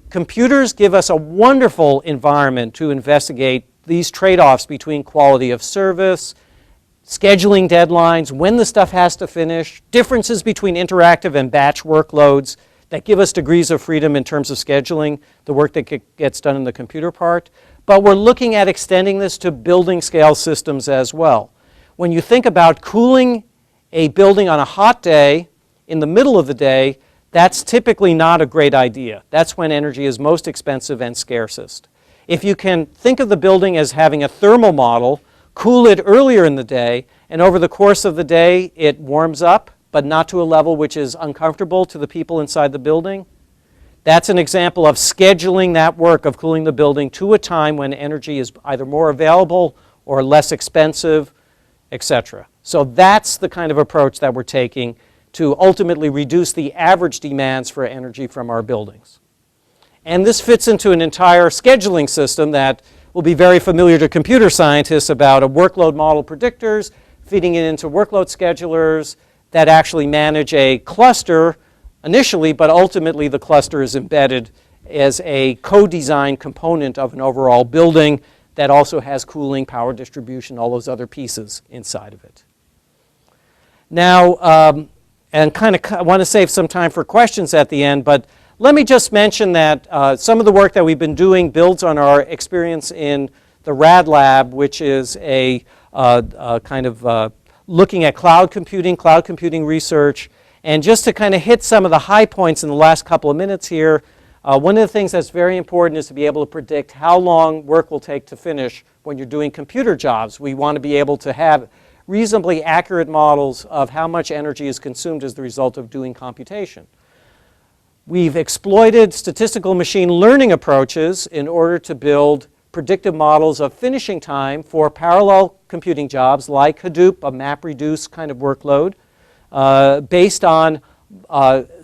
Computers give us a wonderful environment to investigate these trade-offs between quality of service, scheduling deadlines, when the stuff has to finish, differences between interactive and batch workloads that give us degrees of freedom in terms of scheduling the work that gets done in the computer part. But we're looking at extending this to building scale systems as well. When you think about cooling a building on a hot day in the middle of the day, that's typically not a great idea. That's when energy is most expensive and scarcest. If you can think of the building as having a thermal model, cool it earlier in the day, and over the course of the day it warms up, but not to a level which is uncomfortable to the people inside the building, that's an example of scheduling that work of cooling the building to a time when energy is either more available or less expensive, etc. So that's the kind of approach that we're taking to ultimately reduce the average demands for energy from our buildings. And this fits into an entire scheduling system that will be very familiar to computer scientists about a workload model predictors, feeding it into workload schedulers that actually manage a cluster initially, but ultimately the cluster is embedded as a co-designed component of an overall building that also has cooling, power distribution, all those other pieces inside of it. Now, and I want to save some time for questions at the end, but let me just mention that some of the work that we've been doing builds on our experience in the RAD Lab, which is a kind of looking at cloud computing research. And just to kind of hit some of the high points in the last couple of minutes here, one of the things that's very important is to be able to predict how long work will take to finish when you're doing computer jobs. We want to be able to have reasonably accurate models of how much energy is consumed as the result of doing computation. We've exploited statistical machine learning approaches in order to build predictive models of finishing time for parallel computing jobs like Hadoop, a MapReduce kind of workload, based on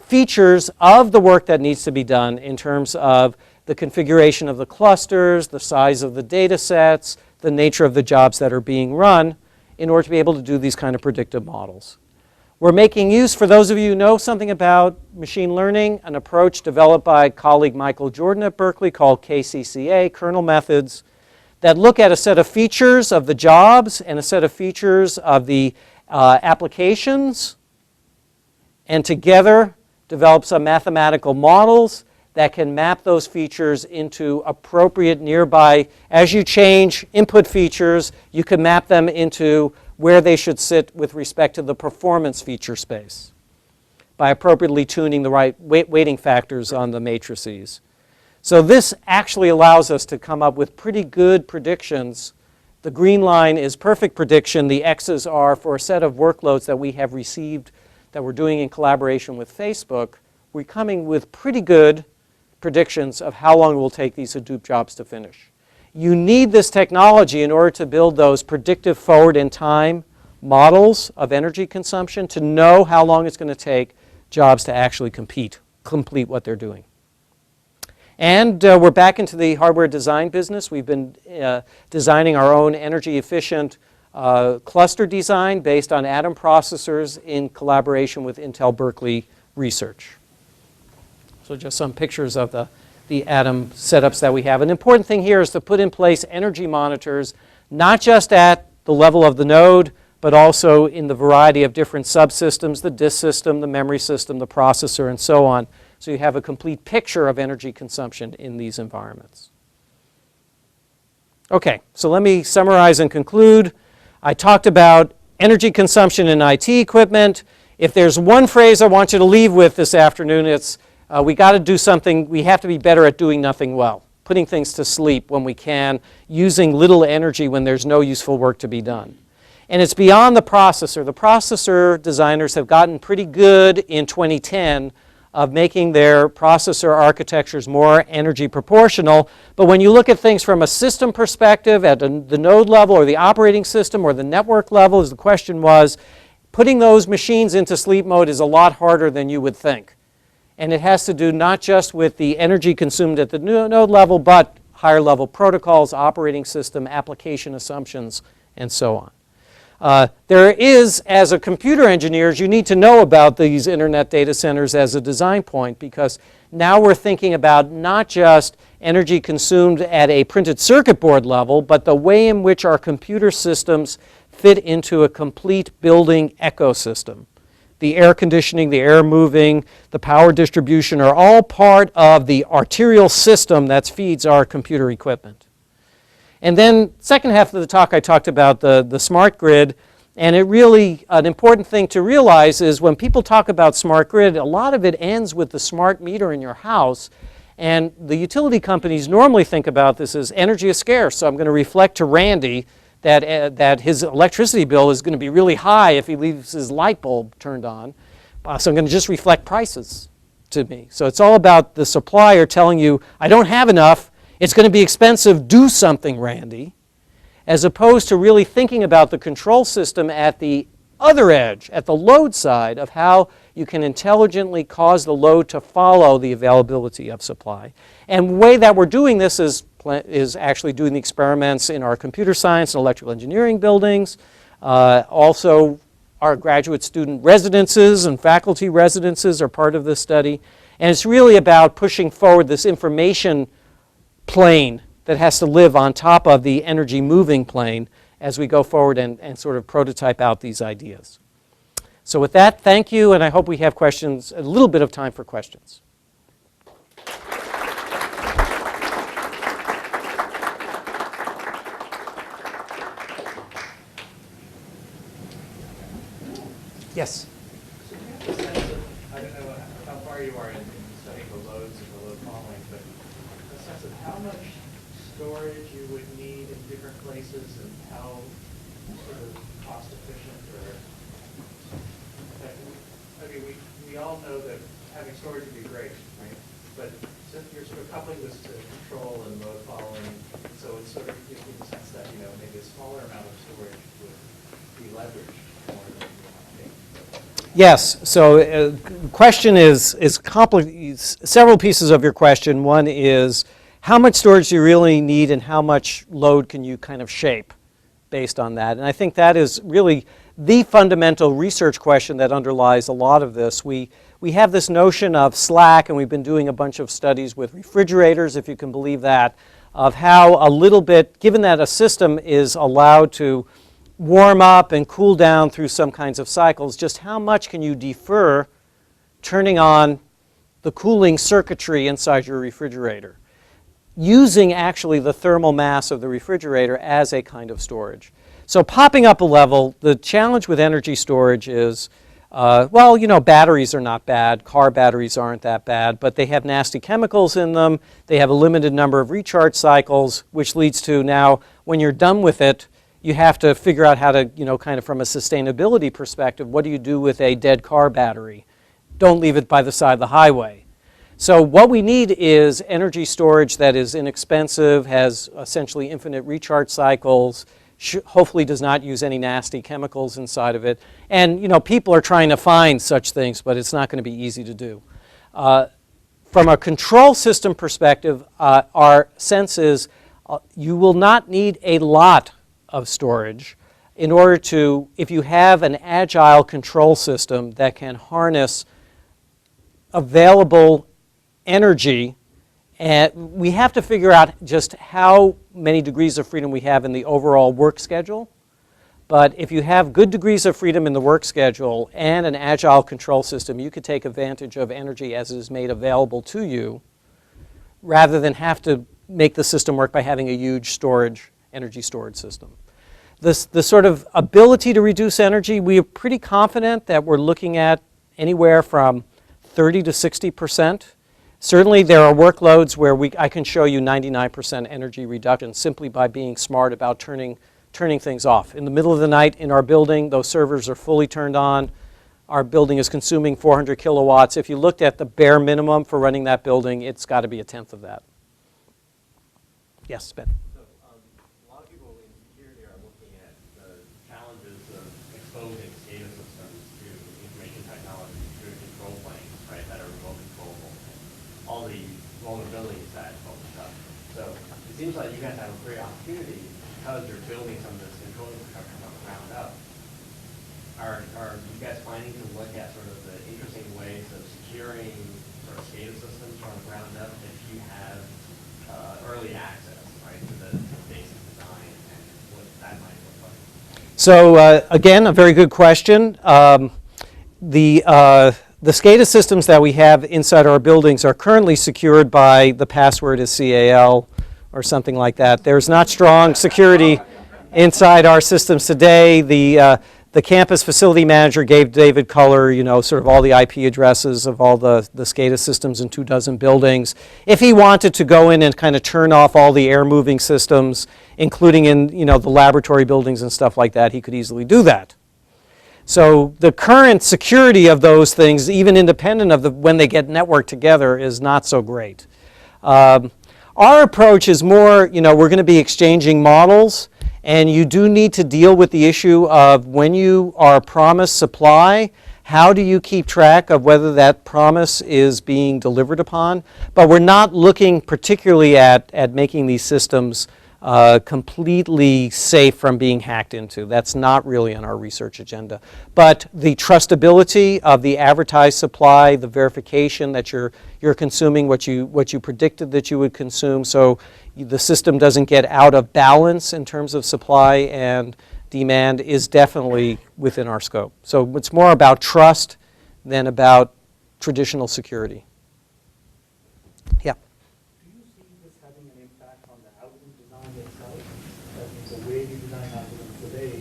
features of the work that needs to be done in terms of the configuration of the clusters, the size of the data sets, the nature of the jobs that are being run in order to be able to do these kind of predictive models. We're making use, for those of you who know something about machine learning, an approach developed by colleague Michael Jordan at Berkeley called KCCA, kernel methods, that look at a set of features of the jobs and a set of features of the applications, and together develop some mathematical models that can map those features into appropriate nearby. As you change input features, you can map them into where they should sit with respect to the performance feature space by appropriately tuning the right weighting factors on the matrices. So this actually allows us to come up with pretty good predictions. The green line is perfect prediction. The X's are for a set of workloads that we have received that we're doing in collaboration with Facebook. We're coming with pretty good predictions of how long it will take these Hadoop jobs to finish. You need this technology in order to build those predictive forward in time models of energy consumption to know how long it's going to take jobs to actually complete what they're doing. And we're back into the hardware design business. We've been designing our own energy efficient cluster design based on Atom processors in collaboration with Intel Berkeley research. So just some pictures of the Atom setups that we have. An important thing here is to put in place energy monitors, not just at the level of the node, but also in the variety of different subsystems, the disk system, the memory system, the processor, and so on. So you have a complete picture of energy consumption in these environments. Okay, so let me summarize and conclude. I talked about energy consumption in IT equipment. If there's one phrase I want you to leave with this afternoon, it's we got to do something, we have to be better at doing nothing well, putting things to sleep when we can, using little energy when there's no useful work to be done. And it's beyond the processor. The processor designers have gotten pretty good in 2010 of making their processor architectures more energy proportional. But when you look at things from a system perspective at the node level or the operating system or the network level, as the question was, putting those machines into sleep mode is a lot harder than you would think. And it has to do not just with the energy consumed at the node level, but higher level protocols, operating system, application assumptions, and so on. There is, as a computer engineers, you need to know about these internet data centers as a design point, because now we're thinking about not just energy consumed at a printed circuit board level, but the way in which our computer systems fit into a complete building ecosystem. The air conditioning, the air moving, the power distribution are all part of the arterial system that feeds our computer equipment. And then second half of the talk I talked about the smart grid, and it really, an important thing to realize is when people talk about smart grid, a lot of it ends with the smart meter in your house, and the utility companies normally think about this as energy is scarce, so I'm going to reflect to Randy that his electricity bill is going to be really high if he leaves his light bulb turned on, so I'm going to just reflect prices to me. So it's all about the supplier telling you, I don't have enough, it's going to be expensive, do something, Randy, as opposed to really thinking about the control system at the other edge, at the load side of how you can intelligently cause the load to follow the availability of supply. And the way that we're doing this is actually doing the experiments in our computer science and electrical engineering buildings, also our graduate student residences and faculty residences are part of this study. And it's really about pushing forward this information plane that has to live on top of the energy moving plane as we go forward and sort of prototype out these ideas. So with that, thank you, and I hope we have questions, a little bit of time for questions. Yes? So you have a sense of, I don't know how far you are in studying the loads and the load modeling, but a sense of how much storage you would need in different places and how sort of cost efficient or, I mean, we all know that having storage would be great, right? But since you're sort of coupling this to control and load following, so it's sort of gives me the sense that, you know, maybe a smaller amount of storage would be leveraged more than you want to think. Yes, so the question is several pieces of your question. One is, how much storage do you really need and how much load can you kind of shape based on that? And I think that is really the fundamental research question that underlies a lot of this. We have this notion of slack, and we've been doing a bunch of studies with refrigerators, if you can believe that, of how a little bit, given that a system is allowed to warm up and cool down through some kinds of cycles, just how much can you defer turning on the cooling circuitry inside your refrigerator, using actually the thermal mass of the refrigerator as a kind of storage. So popping up a level, the challenge with energy storage is, well, you know, batteries are not bad, car batteries aren't that bad, but they have nasty chemicals in them, they have a limited number of recharge cycles, which leads to now, when you're done with it, you have to figure out how to, you know, kind of from a sustainability perspective, what do you do with a dead car battery? Don't leave it by the side of the highway. So what we need is energy storage that is inexpensive, has essentially infinite recharge cycles, hopefully does not use any nasty chemicals inside of it. And, you know, people are trying to find such things, but it's not going to be easy to do. From From a control system perspective, our sense is you will not need a lot of storage in order to, if you have an agile control system that can harness available energy, and we have to figure out just how many degrees of freedom we have in the overall work schedule. But if you have good degrees of freedom in the work schedule and an agile control system, you could take advantage of energy as it is made available to you rather than have to make the system work by having a huge energy storage system. The sort of ability to reduce energy, we are pretty confident that we're looking at anywhere from 30 to 60%. Certainly there are workloads where I can show you 99% energy reduction simply by being smart about turning things off. In the middle of the night in our building, those servers are fully turned on. Our building is consuming 400 kilowatts. If you looked at the bare minimum for running that building, it's got to be a tenth of that. Yes, Ben. So a lot of people in security are looking at the challenges of exposing SCADA systems to information technology through control planes, right, that are remote controllable. All the vulnerabilities that open up. So it seems like you guys have a great opportunity because you're building some of this control infrastructure from the ground up. Are you guys planning to look at sort of the interesting ways of securing sort of SCADA systems from the ground up if you have early access, right, to the basic design and what that might look like? So again, a very good question. The SCADA systems that we have inside our buildings are currently secured by the password is CAL or something like that. There's not strong security inside our systems today. The campus facility manager gave David Culler, sort of all the IP addresses of all the SCADA systems in 24 buildings. If he wanted to go in and kind of turn off all the air moving systems, including in, the laboratory buildings and stuff like that, he could easily do that. So the current security of those things, even independent of when they get networked together, is not so great. Our approach is more, we're going to be exchanging models, and you do need to deal with the issue of when you are promised supply, how do you keep track of whether that promise is being delivered upon? But we're not looking particularly at making these systems completely safe from being hacked into. That's not really on our research agenda. But the trustability of the advertised supply, the verification that you're consuming what you predicted that you would consume, so the system doesn't get out of balance in terms of supply and demand, is definitely within our scope. So it's more about trust than about traditional security. Yeah. Do you see this having an impact on the algorithm design itself? That means the way you design algorithms today,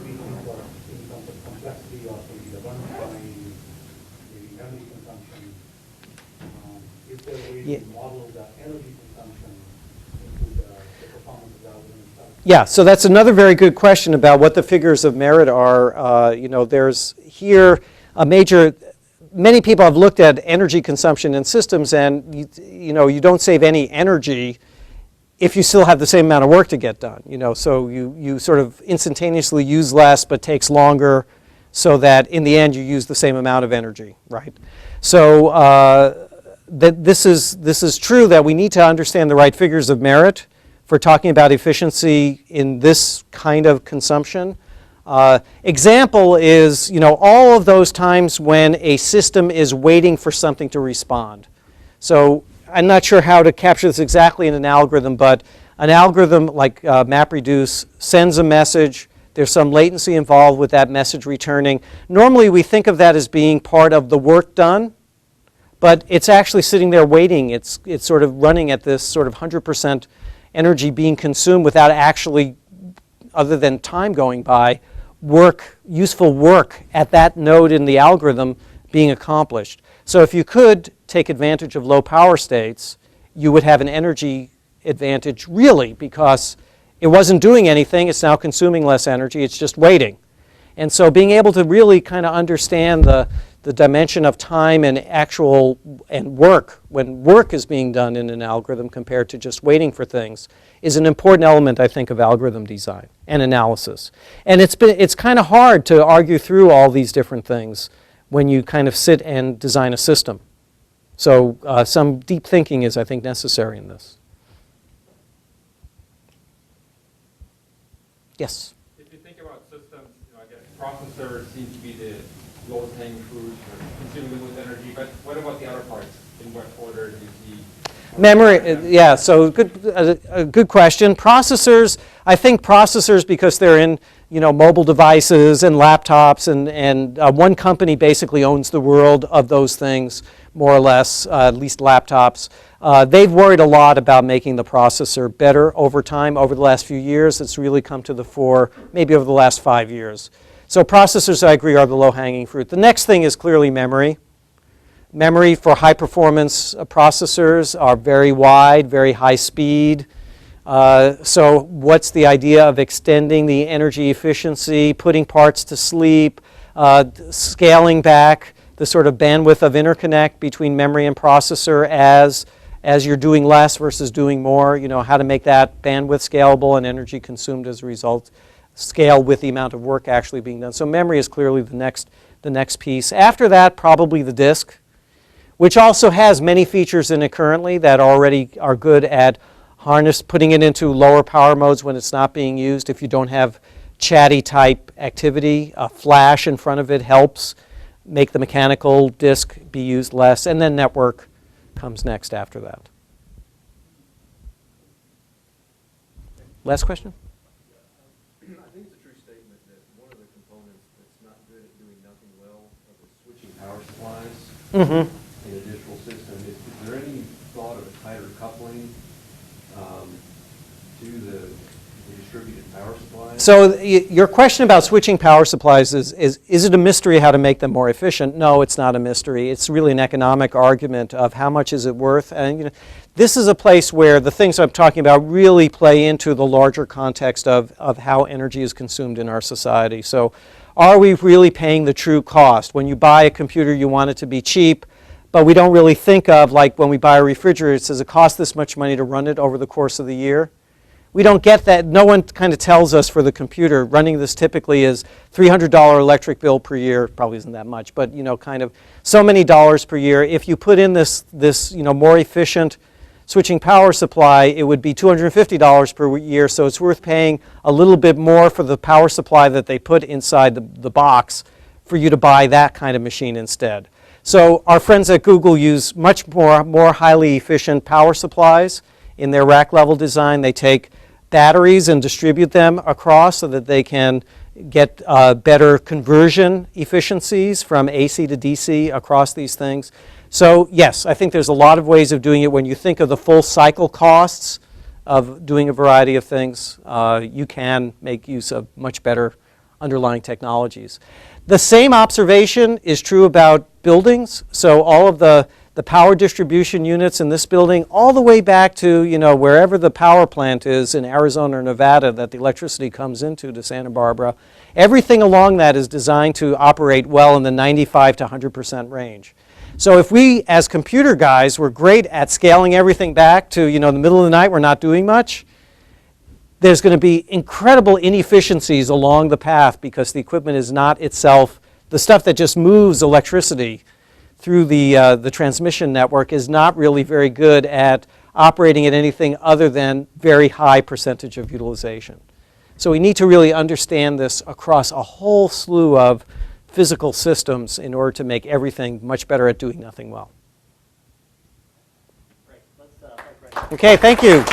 we think of in terms of complexity of maybe the runtime, maybe memory consumption. Is there a way to model the energy consumption into the performance of the algorithm itself? Yeah, so that's another very good question about what the figures of merit are. There's here a major. Many people have looked at energy consumption in systems, and you don't save any energy if you still have the same amount of work to get done. So you sort of instantaneously use less, but takes longer, so that in the end you use the same amount of energy, right? So this is true that we need to understand the right figures of merit for talking about efficiency in this kind of consumption. Example is, all of those times when a system is waiting for something to respond. So I'm not sure how to capture this exactly in an algorithm, but an algorithm like MapReduce sends a message. There's some latency involved with that message returning. Normally we think of that as being part of the work done, but it's actually sitting there waiting. It's sort of running at this sort of 100% energy being consumed without actually, other than time going by, useful work at that node in the algorithm being accomplished. So if you could take advantage of low power states, you would have an energy advantage really, because it wasn't doing anything, it's now consuming less energy, it's just waiting. And so being able to really kind of understand the dimension of time and work, when work is being done in an algorithm compared to just waiting for things, is an important element, I think, of algorithm design and analysis. And it's kind of hard to argue through all these different things when you kind of sit and design a system. So some deep thinking is, I think, necessary in this. Yes? If you think about systems, I guess processors seem to be the lowest hanging fruit for consuming the most energy, but what about the other parts? In what order do you see? Memory, yeah, so a good question. Processors, I think processors, because they're in mobile devices and laptops, and one company basically owns the world of those things, more or less, at least laptops. They've worried a lot about making the processor better over time. Over the last few years, it's really come to the fore, maybe over the last 5 years. So processors, I agree, are the low-hanging fruit. The next thing is clearly memory. Memory for high-performance processors are very wide, very high speed. So what's the idea of extending the energy efficiency, putting parts to sleep, scaling back the sort of bandwidth of interconnect between memory and processor as you're doing less versus doing more, how to make that bandwidth scalable and energy consumed as a result scale with the amount of work actually being done. So memory is clearly the next piece. After that, probably the disk, which also has many features in it currently that already are good at putting it into lower power modes when it's not being used. If you don't have chatty type activity, a flash in front of it helps make the mechanical disk be used less, and then network comes next after that. Last question? I think it's a true statement that one of the components that's not good at doing nothing well are the switching power supplies in a digital system. Is there any thought of a tighter coupling to the distributed power supplies? So your question about switching power supplies is it a mystery how to make them more efficient? No, it's not a mystery. It's really an economic argument of how much is it worth. And this is a place where the things I'm talking about really play into the larger context of how energy is consumed in our society. So are we really paying the true cost? When you buy a computer, you want it to be cheap, but we don't really think of, like when we buy a refrigerator, it says it costs this much money to run it over the course of the year. We don't get that. No one kind of tells us for the computer. Running this typically is $300 electric bill per year. Probably isn't that much, but kind of so many dollars per year. If you put in this more efficient switching power supply, it would be $250 per year. So it's worth paying a little bit more for the power supply that they put inside the box for you to buy that kind of machine instead. So our friends at Google use much more highly efficient power supplies in their rack level design. They take batteries and distribute them across so that they can get better conversion efficiencies from AC to DC across these things. So yes, I think there's a lot of ways of doing it. When you think of the full cycle costs of doing a variety of things, you can make use of much better underlying technologies. The same observation is true about buildings. So all of the power distribution units in this building, all the way back to wherever the power plant is in Arizona or Nevada that the electricity comes into to Santa Barbara, everything along that is designed to operate well in the 95 to 100% range. So if we, as computer guys, were great at scaling everything back to the middle of the night, we're not doing much, there's going to be incredible inefficiencies along the path because the equipment is not itself, the stuff that just moves electricity through the transmission network is not really very good at operating at anything other than very high percentage of utilization. So we need to really understand this across a whole slew of physical systems in order to make everything much better at doing nothing well. Great. Let's Okay, thank you.